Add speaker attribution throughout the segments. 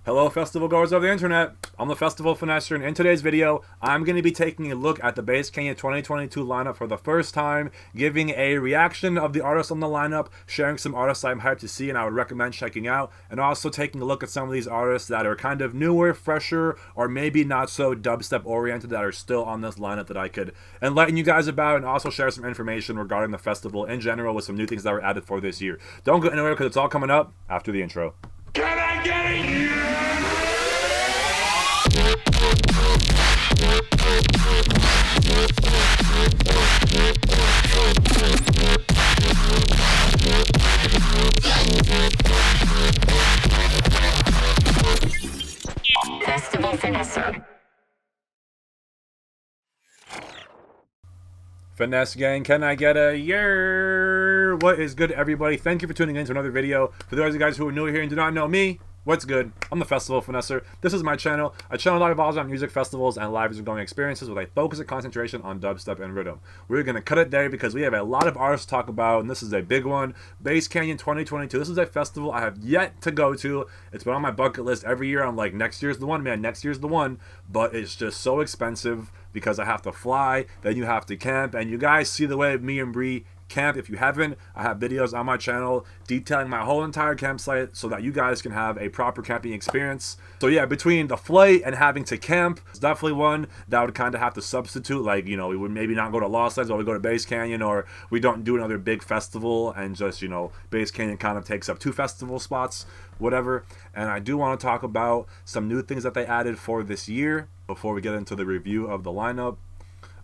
Speaker 1: Hello festival goers of the internet, I'm the Festival Finesser, and in today's video, I'm going to be taking a look at the Base Canyon 2022 lineup for the first time, giving a reaction of the artists on the lineup, sharing some artists I'm hyped to see and I would recommend checking out, and also taking a look at some of these artists that are kind of newer, fresher, or maybe not so dubstep oriented that are still on this lineup that I could enlighten you guys about, and also share some information regarding the festival in general with some new things that were added for this year. Don't go anywhere because it's all coming up after the intro.
Speaker 2: Can I get it? Festival Finesser.
Speaker 1: Finesse gang, can I get a year? What is good, everybody? Thank you for tuning in to another video. For those of you guys who are new here and do not know me, what's good? I'm the Festival Finesser. This is my channel, a channel that revolves around music festivals and live music going experiences with a focus and concentration on dubstep and rhythm. We're going to cut it there because we have a lot of artists to talk about, and this is a big one. Base Canyon 2022. This is a festival I have yet to go to. It's been on my bucket list every year. I'm like, next year's the one, man. Next year's the one. But it's just so expensive because I have to fly, then you have to camp, and you guys see the way me and Bree camp. If you haven't, I have videos on my channel detailing my whole entire campsite so that you guys can have a proper camping experience. So yeah, between the flight and having to camp, it's definitely one that would kind of have to substitute. Like, you know, we would maybe not go to Lost Lands, or we go to Base Canyon, or we don't do another big festival and just, you know, Base Canyon kind of takes up 2 festival spots, whatever. And I do want to talk about some new things that they added for this year before we get into the review of the lineup.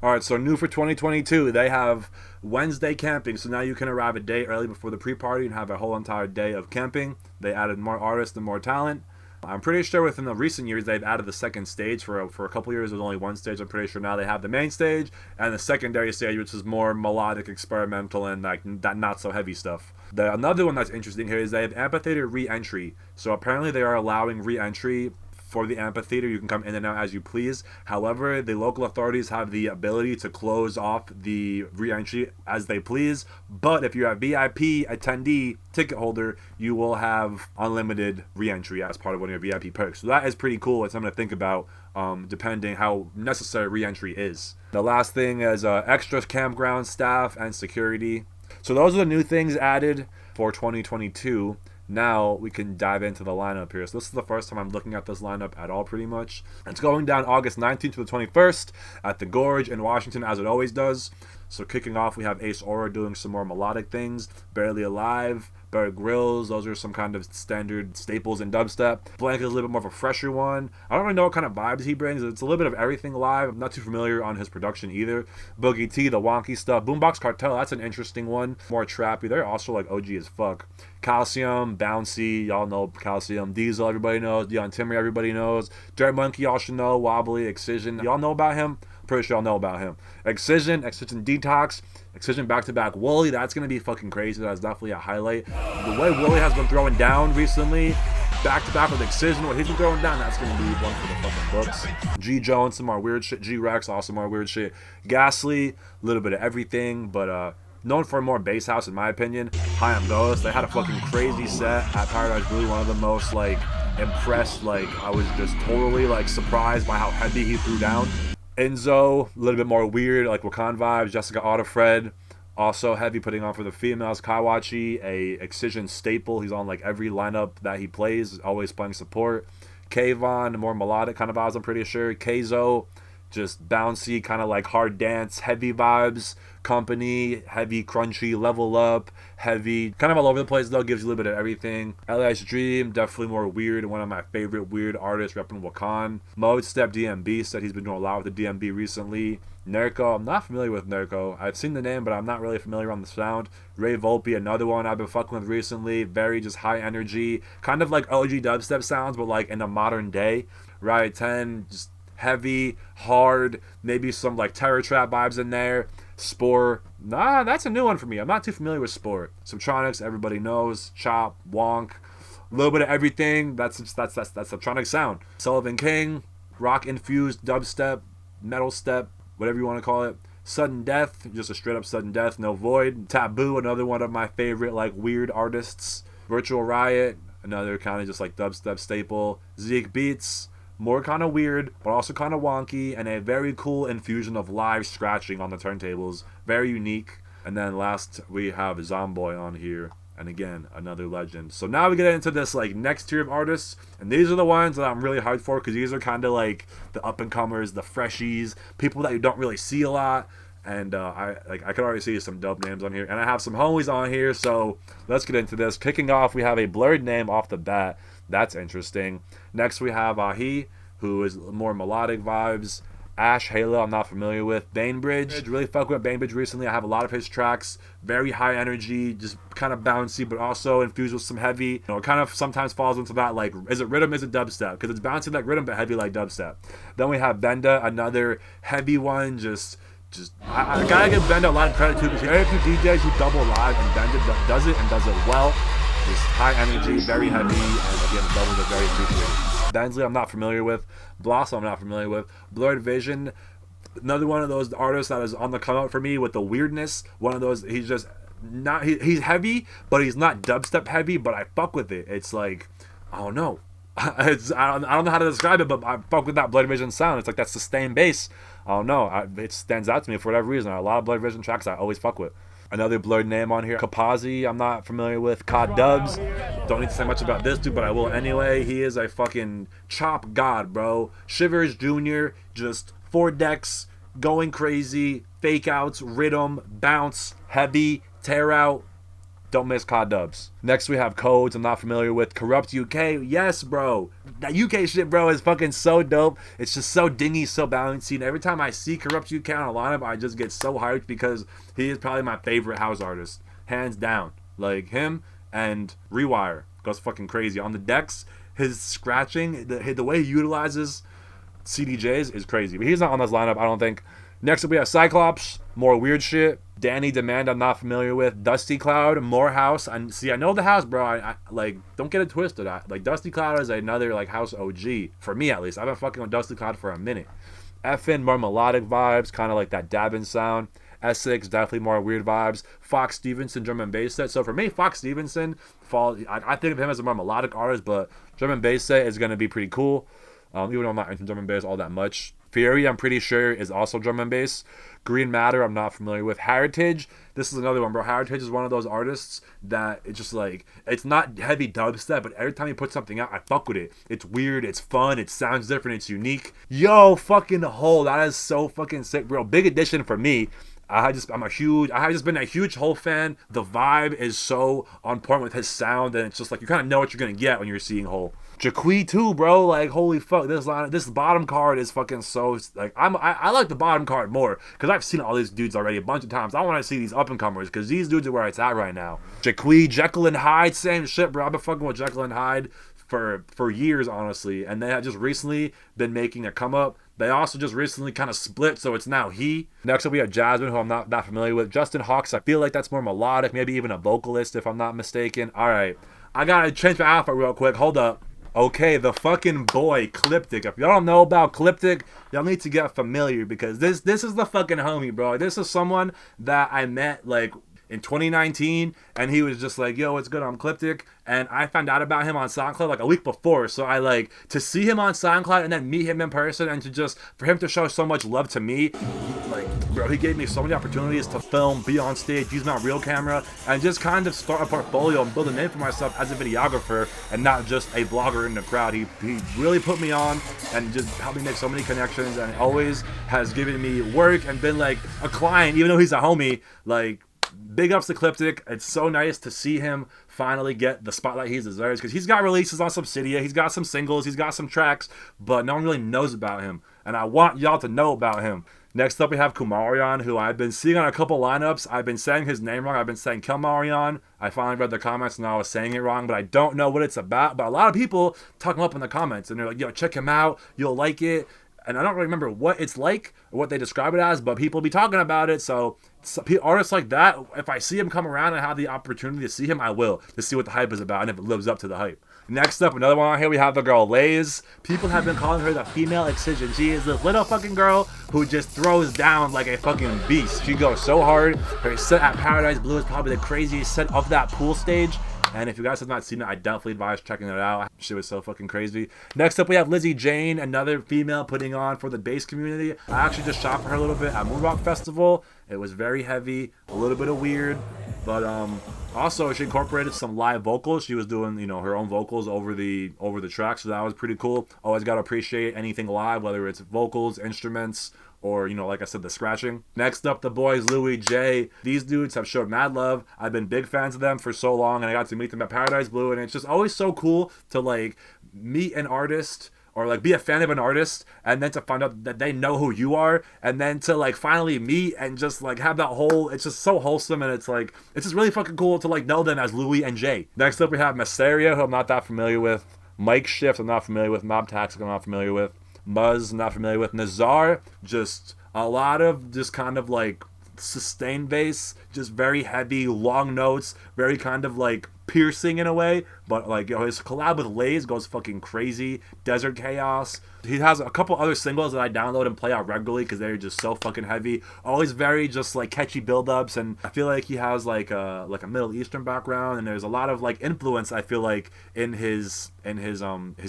Speaker 1: Alright, so new for 2022, they have Wednesday camping, so now you can arrive a day early before the pre-party and have a whole entire day of camping. They added more artists and more talent. I'm pretty sure within the recent years they've added the second stage. For a couple years there was only one stage. I'm pretty sure now they have the main stage and the secondary stage, which is more melodic, experimental, and like that not so heavy stuff. Another one that's interesting here is they have amphitheater re-entry. So apparently they are allowing re-entry for the amphitheater. You can come in and out as you please. However, the local authorities have the ability to close off the re-entry as they please. But if you're a VIP attendee ticket holder, you will have unlimited re-entry as part of one of your VIP perks. So that is pretty cool. It's something to think about, depending how necessary re-entry is. The last thing is extra campground staff and security. So those are the new things added for 2022. Now we can dive into the lineup here. So this is the first time I'm looking at this lineup at all, pretty much. It's going down August 19th to the 21st at the Gorge in Washington, as it always does. So kicking off, we have Ace Aura doing some more melodic things. Barely Alive, Bear Grylls, those are some kind of standard staples in dubstep. Blank is a little bit more of a fresher one. I don't really know what kind of vibes he brings. It's a little bit of everything live. I'm not too familiar on his production either. Boogie T, the wonky stuff. Boombox Cartel, that's an interesting one. More trappy. They're also like OG as fuck. Calcium, Bouncy, y'all know Calcium. Diesel, everybody knows. Dion Timmer, everybody knows. Dirt Monkey, y'all should know. Wobbly, Excision, y'all know about him? Pretty sure y'all know about him. Excision Detox, Excision back-to-back Wooly, that's going to be fucking crazy. That's definitely a highlight. The way Wooly has been throwing down recently, back-to-back with Excision, what he's been throwing down, that's going to be one for the fucking books. G Jones, some more weird shit. G Rex, also more weird shit. Ghastly, a little bit of everything, but known for more bass house in my opinion. High on Ghost, they had a fucking crazy set at Paradise Blue, one of the most like impressed, like I was just totally like surprised by how heavy he threw down. Enzo, a little bit more weird, like Wakan vibes. Jessica Autofred, also heavy, putting on for the females. Kawachi, a Excision staple. He's on like every lineup that he plays, always playing support. Kayvon, more melodic kind of vibes, I'm pretty sure. Keizo, just bouncy, kind of like hard dance, heavy vibes. Company, heavy, crunchy. Level Up, heavy, kind of all over the place though, gives you a little bit of everything. Elias Dream, definitely more weird, one of my favorite weird artists repping Wakan. Mode Step DMB said he's been doing a lot with the DMB recently. Nerko, I'm not familiar with Nerko. I've seen the name, but I'm not really familiar on the sound. Ray Volpe, another one I've been fucking with recently. Very just high energy, kind of like OG dubstep sounds, but like in a modern day. Riot 10, just heavy, hard, maybe some like Terror Trap vibes in there. Spore, nah, that's a new one for me. I'm not too familiar with Spore. Subtronics, everybody knows. Chop, Wonk, a little bit of everything. That's Subtronic sound. Sullivan King, rock infused dubstep, metal step, whatever you want to call it. Sudden Death, just a straight up Sudden Death, no void. Taboo, another one of my favorite like weird artists. Virtual Riot, another kind of just like dubstep staple. Zeke Beats, more kind of weird, but also kind of wonky, and a very cool infusion of live scratching on the turntables. Very unique. And then last, we have Zomboy on here. And again, another legend. So now we get into this like next tier of artists, and these are the ones that I'm really hyped for, because these are kind of like the up and comers, the freshies, people that you don't really see a lot. And I can already see some dope names on here, and I have some homies on here. So let's get into this. Kicking off, we have a blurred name off the bat. That's interesting. Next, we have Ahi, who is more melodic vibes. Ash Halo, I'm not familiar with. Bainbridge, really fuck with Bainbridge recently. I have a lot of his tracks. Very high energy, just kind of bouncy, but also infused with some heavy. You know, it kind of sometimes falls into that, like, is it rhythm, is it dubstep? Because it's bouncy like rhythm, but heavy like dubstep. Then we have Benda, another heavy one. I gotta give Benda a lot of credit too, because very few DJs who double live, and Benda does it and does it well. Just high energy, very heavy, and again, the doubles are very appreciated. Bensley, I'm not familiar with. Blossom, I'm not familiar with. Blurred Vision, another one of those artists that is on the come up for me with the weirdness. One of those, he's just not, he's heavy, but he's not dubstep heavy, but I fuck with it. It's like, I don't know. I don't know how to describe it, but I fuck with that Blurred Vision sound. It's like that sustained bass. I don't know. It stands out to me for whatever reason. A lot of Blurred Vision tracks I always fuck with. Another blurred name on here, Kapazi, I'm not familiar with. Cod Dubs, don't need to say much about this dude, but I will anyway. He is a fucking chop god, bro. Shivers Jr., just 4 decks, going crazy, fake outs, rhythm, bounce, heavy, tear out. Don't miss Cod Dubs. Next we have Codes, I'm not familiar with. Corrupt UK, yes bro. That UK shit, bro, is fucking so dope. It's just so dingy, so bouncy. And every time I see Corrupt UK on a lineup, I just get so hyped, because he is probably my favorite house artist. Hands down. Like him and Rewire goes fucking crazy. On the decks, his scratching, the way he utilizes CDJs is crazy. But he's not on this lineup, I don't think. Next up we have Cyclops, more weird shit. Danny Demand, I'm not familiar with. Dusty Cloud, more house. And see, I know the house, bro. I like, don't get it twisted. Like, Dusty Cloud is another like house OG for me, at least. I've been fucking with Dusty Cloud for a minute. Effin, more melodic vibes, kind of like that dabbing sound. Essex, definitely more weird vibes. Fox Stevenson, drum and bass set. So for me, Fox Stevenson, I think of him as a more melodic artist, but drum and bass set is gonna be pretty cool. Even though I'm not into drum and bass all that much. Fury, I'm pretty sure, is also drum and bass. Green Matter, I'm not familiar with. Heritage, this is another one, bro. Heritage is one of those artists that it's just like, it's not heavy dubstep, but every time he puts something out, I fuck with it. It's weird, it's fun, it sounds different, it's unique. Yo, fucking Hole, that is so fucking sick, bro. Big addition for me. I have just been a huge Hole fan. The vibe is so on point with his sound, and it's just like, you kind of know what you're gonna get when you're seeing Hole. Jaqui too, bro. Like, holy fuck, this bottom card is fucking so, like, I like the bottom card more, because I've seen all these dudes already a bunch of times. I want to see these up and comers, because these dudes are where it's at right now. Jaqui, Jekyll and Hyde, same shit, bro. I've been fucking with Jekyll and Hyde for years, honestly, and they have just recently been making a come up. They also just recently kind of split, so it's now he. Next up we have Jasmine, who I'm not that familiar with. Justin Hawks, I feel like that's more melodic, maybe even a vocalist if I'm not mistaken. Alright, I gotta change my outfit real quick, hold up. Okay, the fucking boy, Cliptic. If y'all don't know about Cliptic, y'all need to get familiar, because this is the fucking homie, bro. This is someone that I met, like, in 2019, and he was just like, yo, what's good, I'm Cliptic, and I found out about him on SoundCloud like a week before, so I like, to see him on SoundCloud and then meet him in person, and for him to show so much love to me, like, bro, he gave me so many opportunities to film, be on stage, use my real camera, and just kind of start a portfolio and build a name for myself as a videographer, and not just a vlogger in the crowd. He really put me on, and just helped me make so many connections, and always has given me work, and been like a client, even though he's a homie. Like, big ups to Cliptic. It's so nice to see him finally get the spotlight he deserves, because he's got releases on Subsidia, he's got some singles, he's got some tracks, but no one really knows about him, and I want y'all to know about him. Next up we have Kumarion, who I've been seeing on a couple lineups. I've been saying his name wrong. I've been saying Kilmarion. I finally read the comments and I was saying it wrong, but I don't know what it's about. But a lot of people talk him up in the comments, and they're like, yo, check him out, you'll like it. And I don't really remember what it's like or what they describe it as, but people be talking about it. So artists like that, if I see him come around and have the opportunity to see him, I will, to see what the hype is about and if it lives up to the hype. Next up, another one on here, we have the girl Lays. People have been calling her the female Excision. She is this little fucking girl who just throws down like a fucking beast. She goes so hard. Her set at Paradise Blue is probably the craziest set of that pool stage. And if you guys have not seen it, I definitely advise checking it out. Shit was so fucking crazy. Next up, we have Lizzie Jane, another female putting on for the bass community. I actually just shot for her a little bit at Moonrock Festival. It was very heavy, a little bit of weird, but also she incorporated some live vocals. She was doing, you know, her own vocals over the track, so that was pretty cool. Always got to appreciate anything live, whether it's vocals, instruments, or, you know, like I said, the scratching. Next up, the boys Louis J. These dudes have showed mad love. I've been big fans of them for so long, and I got to meet them at Paradise Blue, and it's just always so cool to like meet an artist or like be a fan of an artist, and then to find out that they know who you are, and then to like finally meet and just like have that whole, it's just so wholesome, and it's like, it's just really fucking cool to like know them as Louis and Jay. Next up, we have Masseria, who I'm not that familiar with. Mike Shift, I'm not familiar with. Mob Tax, I'm not familiar with. Muzz, not familiar with. Nazar, just a lot of just kind of like sustained bass, just very heavy, long notes, very kind of like piercing in a way, but like, you know, his collab with Lays goes fucking crazy. Desert Chaos. He has a couple other singles that I download and play out regularly because they're just so fucking heavy. Always very just like catchy build-ups, and I feel like he has like a Middle Eastern background, and there's a lot of like influence, I feel like, in his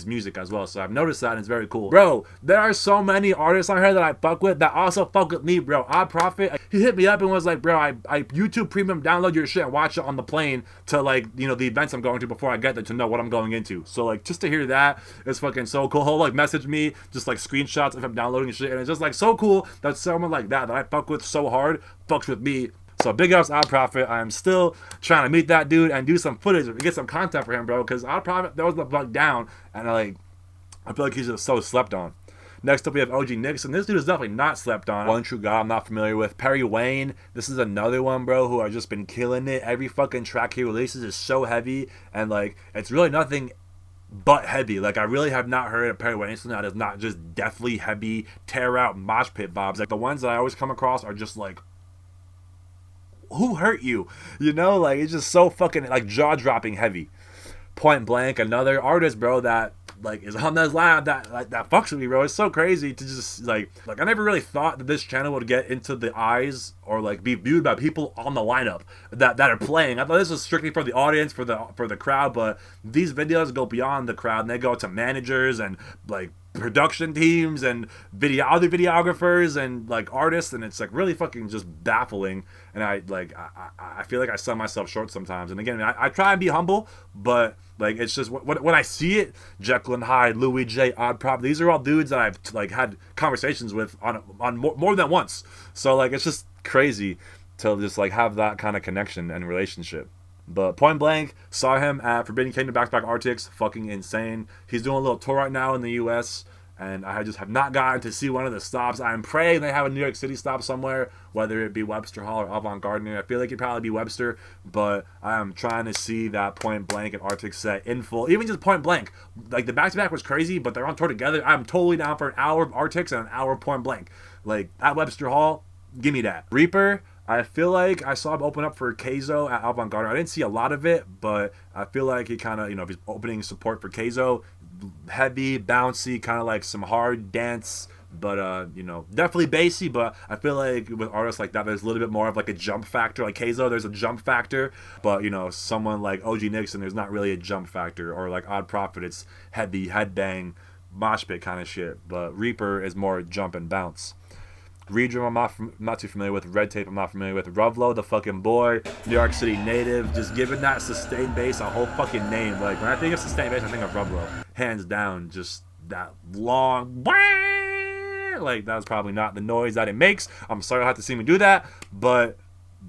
Speaker 1: music as well. So I've noticed that, and it's very cool. Bro, there are so many artists on here that I fuck with that also fuck with me, bro. Odd Prophet, he hit me up and was like, bro, I YouTube Premium download your shit and watch it on the plane to like, you know, the events I'm going to before I get there to know what I'm going into. So like, just to hear that is fucking so cool. He'll like message me just like screenshots of him downloading shit, and it's just like so cool that someone like that I fuck with so hard fucks with me. So big ups Odd Prophet. I am still trying to meet that dude and do some footage and get some content for him, bro, because Odd Prophet throws the fuck down, and I feel like he's just so slept on. Next up, we have OG Nixon. This dude is definitely not slept on. One True God, I'm not familiar with. Perry Wayne, this is another one, bro, who has just been killing it. Every fucking track he releases is so heavy, and like, it's really nothing but heavy. Like, I really have not heard of Perry Wayne that is not just deathly heavy, tear out mosh pit vibes. Like, the ones that I always come across are just like, who hurt you? You know, like, it's just so fucking like jaw-dropping heavy. Point Blank, another artist, bro, that like is on this lab that fucks with me, bro. It's so crazy to just like I never really thought that this channel would get into the eyes or like be viewed by people on the lineup that are playing. I thought this was strictly for the audience, for the crowd, but these videos go beyond the crowd, and they go to managers and like production teams and other videographers and like artists, and it's like really fucking just baffling. And I feel like I sell myself short sometimes. And again, I try and be humble, but like, it's just when I see it, Jekyll and Hyde, Louis J, Odd Prop, these are all dudes that I've like had conversations with on more than once. So like, it's just crazy to just like have that kind of connection and relationship. But Point Blank, saw him at Forbidden Kingdom back-to-back Arctics, fucking insane. He's doing a little tour right now in the US, and I just have not gotten to see one of the stops. I'm praying they have a New York City stop somewhere, whether it be Webster Hall or Avant Garden. I feel like it'd probably be Webster, but I am trying to see that Point Blank and Arctic set in full. Even just Point Blank. Like, the back-to-back was crazy, but they're on tour together. I'm totally down for an hour of Arctics and an hour of Point Blank. Like, at Webster Hall, give me that. Reaper, I feel like I saw him open up for Keizo at Avant Garden. I didn't see a lot of it, but I feel like he kind of, you know, if he's opening support for Keizo, heavy, bouncy, kind of like some hard dance, but you know, definitely bassy. But I feel like with artists like that, there's a little bit more of like a jump factor. Like Keizo, there's a jump factor, but you know, someone like OG Nixon, there's not really a jump factor. Or like Odd Prophet, it's heavy, headbang, mosh pit kind of shit. But Reaper is more jump and bounce. Redrum, I'm not too familiar with. Red Tape, I'm not familiar with. Ruvlo, the fucking boy, New York City native, just giving that sustained bass a whole fucking name. Like, when I think of sustained bass, I think of Ruvlo. Hands down, just that long, like, that's probably not the noise that it makes. I'm sorry you'll have to see me do that, but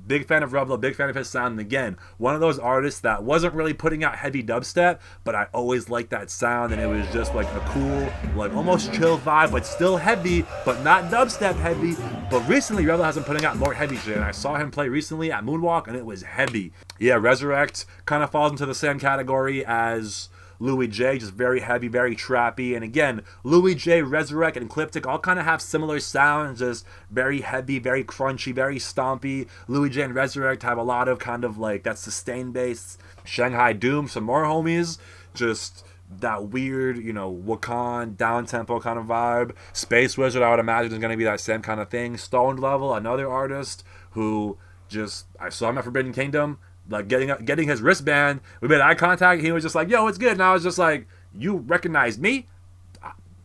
Speaker 1: big fan of Ruvlo, big fan of his sound. And again, one of those artists that wasn't really putting out heavy dubstep, but I always liked that sound, and it was just like a cool, like almost chill vibe, but still heavy, but not dubstep heavy. But recently, Ruvlo has been putting out more heavy shit, and I saw him play recently at Moonwalk, and it was heavy. Yeah, Resurrect kind of falls into the same category as Louis J, just very heavy, very trappy. And again, Louis J, Resurrect, and Ecliptic all kind of have similar sounds, just very heavy, very crunchy, very stompy. Louis J and Resurrect have a lot of kind of like that sustained bass. Shanghai Doom, some more homies, just that weird, you know, Wakan, down-tempo kind of vibe. Space Wizard, I would imagine, is going to be that same kind of thing. Stoned Level, another artist who just, I saw him at Forbidden Kingdom. like getting his wristband. We made eye contact. He was just like, yo, it's good. And I was just like, you recognize me?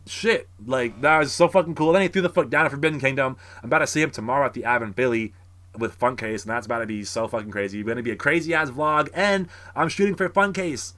Speaker 1: Shit. Like, that was so fucking cool. Then he threw the foot down at Forbidden Kingdom. I'm about to see him tomorrow at the Av in Philly with Funcase, and that's about to be so fucking crazy. It's going to be a crazy ass vlog, and I'm shooting for Funcase.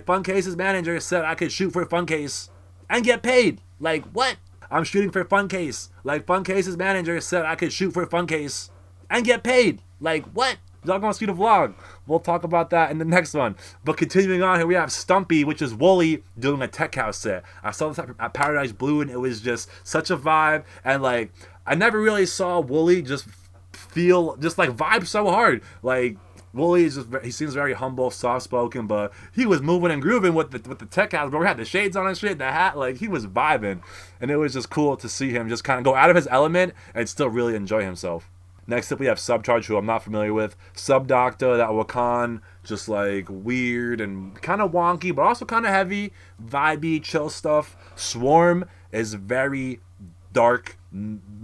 Speaker 1: Funcase's manager said I could shoot for Funcase and get paid. Like, what? I'm shooting for Funcase. Like, Funcase's manager said I could shoot for Funcase and get paid. Like, what? Y'all gonna see the vlog. We'll talk about that in the next one. But continuing on here, we have Stumpy, which is Wooly, doing a tech house set. I saw this at Paradise Blue, and it was just such a vibe. And, like, I never really saw Wooly just vibe so hard. Like, Wooly is he seems very humble, soft-spoken, but he was moving and grooving with the tech house, bro. He had the shades on and shit, the hat, like, he was vibing. And it was just cool to see him just kind of go out of his element and still really enjoy himself. Next up, we have Subcharge, who I'm not familiar with. Subdoctor, that Wakan, just like weird and kind of wonky, but also kind of heavy, vibey, chill stuff. Swarm is very dark,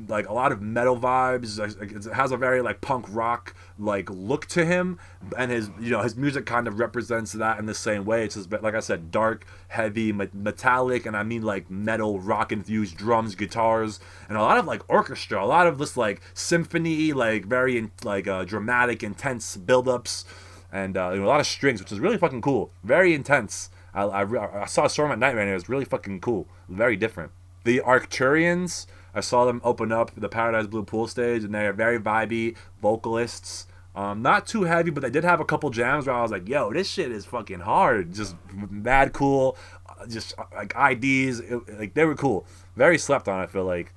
Speaker 1: like a lot of metal vibes. It has a very like punk rock like look to him, and his music kind of represents that in the same way. It's just, like I said, dark, heavy, metallic, and I mean like metal rock infused drums, guitars, and a lot of like orchestra, a lot of this like symphony, like very dramatic, intense build-ups, and a lot of strings, which is really fucking cool, very intense. I saw Storm at Nightmare, and it was really fucking cool, very different. The Arcturians, I saw them open up the Paradise Blue pool stage, and they are very vibey vocalists. Not too heavy, but they did have a couple jams where I was like, yo, this shit is fucking hard. Just mad cool. Just like IDs. Like, they were cool. Very slept on, I feel like.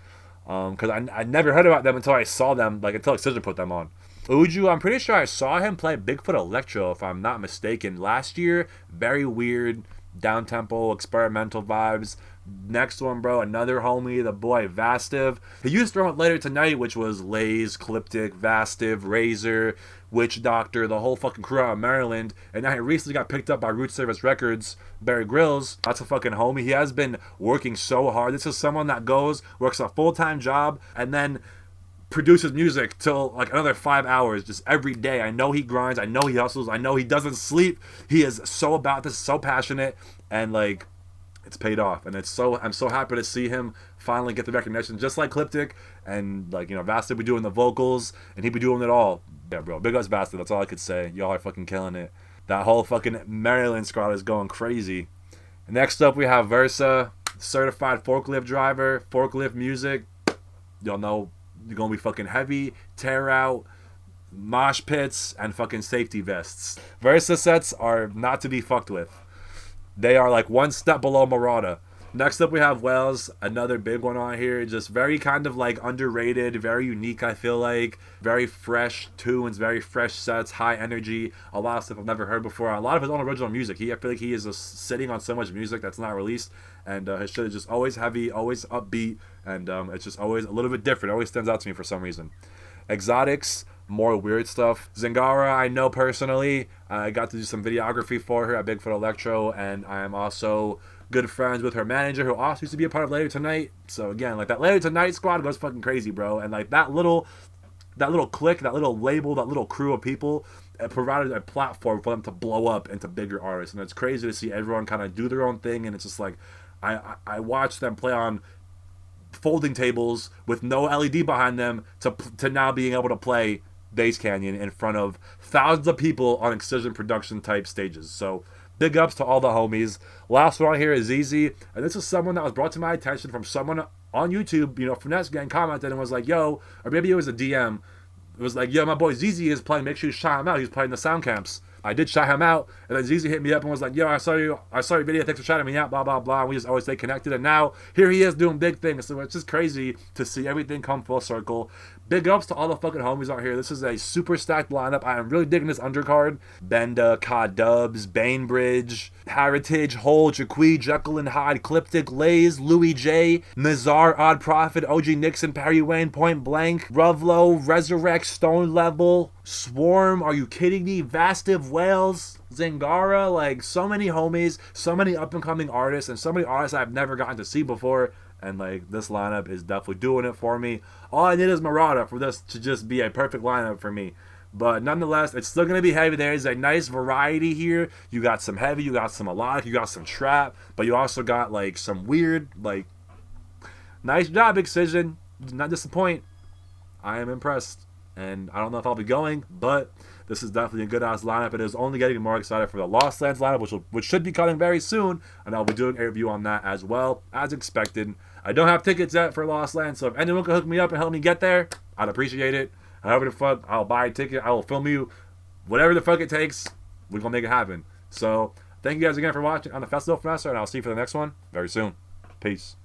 Speaker 1: Because I never heard about them until I saw them, like until Excision put them on. Uju, I'm pretty sure I saw him play Bigfoot Electro, if I'm not mistaken, last year. Very weird, down-tempo, experimental vibes. Next one, bro, another homie, the boy Vastiv. He used to run with Later Tonight, which was Lays, Cliptic, Vastiv, Razor, Witch Doctor, the whole fucking crew out of Maryland. And now he recently got picked up by Root Service Records, Barry Grylls. That's a fucking homie. He has been working so hard. This is someone that works a full-time job, and then produces music till like another 5 hours just every day. I know he grinds. I know he hustles. I know he doesn't sleep. He is so about this, so passionate, and like, it's paid off, and I'm so happy to see him finally get the recognition, just like Cliptic, and like, Vastiv be doing the vocals, and he be doing it all. Yeah, bro, big ups Vastiv, that's all I could say. Y'all are fucking killing it. That whole fucking Maryland squad is going crazy. Next up, we have Versa, certified forklift driver, forklift music. Y'all know you're gonna be fucking heavy, tear out, mosh pits, and fucking safety vests. Versa sets are not to be fucked with. They are like one step below Marauder. Next up, we have Wells, another big one on here. Just very kind of like underrated, very unique, I feel like. Very fresh tunes, very fresh sets, high energy. A lot of stuff I've never heard before. A lot of his own original music. I feel like he is just sitting on so much music that's not released. And his shit is just always heavy, always upbeat. And it's just always a little bit different. It always stands out to me for some reason. Exotics, more weird stuff. Zingara, I know personally. I got to do some videography for her at Bigfoot Electro, and I am also good friends with her manager, who also used to be a part of Later Tonight. So again, like, that Later Tonight squad goes fucking crazy, bro. And like that little clique, that little label, that little crew of people, it provided a platform for them to blow up into bigger artists. And it's crazy to see everyone kind of do their own thing, and it's just like, I watched them play on folding tables with no LED behind them to now being able to play Bass Canyon in front of thousands of people on Excision production type stages. So big ups to all the homies. Last one here is ZZ, and this is someone that was brought to my attention from someone on YouTube. Finesse Gang commented and was like, yo, or maybe it was a DM. It was like, yo, my boy ZZ is playing, make sure you shout him out. He's playing the sound camps. I did shout him out, and then ZZ hit me up and was like, yo, I saw your video, thanks for shouting me out, blah, blah, blah. And we just always stay connected, and now here he is doing big things. So it's just crazy to see everything come full circle. Big ups to all the fucking homies out here. This is a super stacked lineup. I am really digging this undercard. Benda, Ka Dubs, Bainbridge, Heritage, Hole, Jaquee, Jekyll and Hyde, Cliptic, Lays, Louis J, Nazar, Odd Prophet, OG Nixon, Perry Wayne, Point Blank, Ruvlo, Resurrect, Stone Level, Swarm, are you kidding me? Vastive Whales, Zangara, like so many homies, so many up and coming artists, and so many artists I've never gotten to see before. And like this lineup is definitely doing it for me. All I need is Murata for this to just be a perfect lineup for me. But nonetheless, it's still going to be heavy. There is a nice variety here. You got some heavy, you got some melodic, you got some trap, but you also got like some weird, like, nice job, Excision. Do not disappoint. I am impressed. And I don't know if I'll be going, but this is definitely a good ass lineup. It is only getting more excited for the Lost Lands lineup, which should be coming very soon, and I'll be doing a review on that as well, as expected. I don't have tickets yet for Lost Lands, so if anyone can hook me up and help me get there, I'd appreciate it. However the fuck, I'll buy a ticket. I will film you. Whatever the fuck it takes, we're going to make it happen. So, thank you guys again for watching on the Festival Finesser, and I'll see you for the next one very soon. Peace.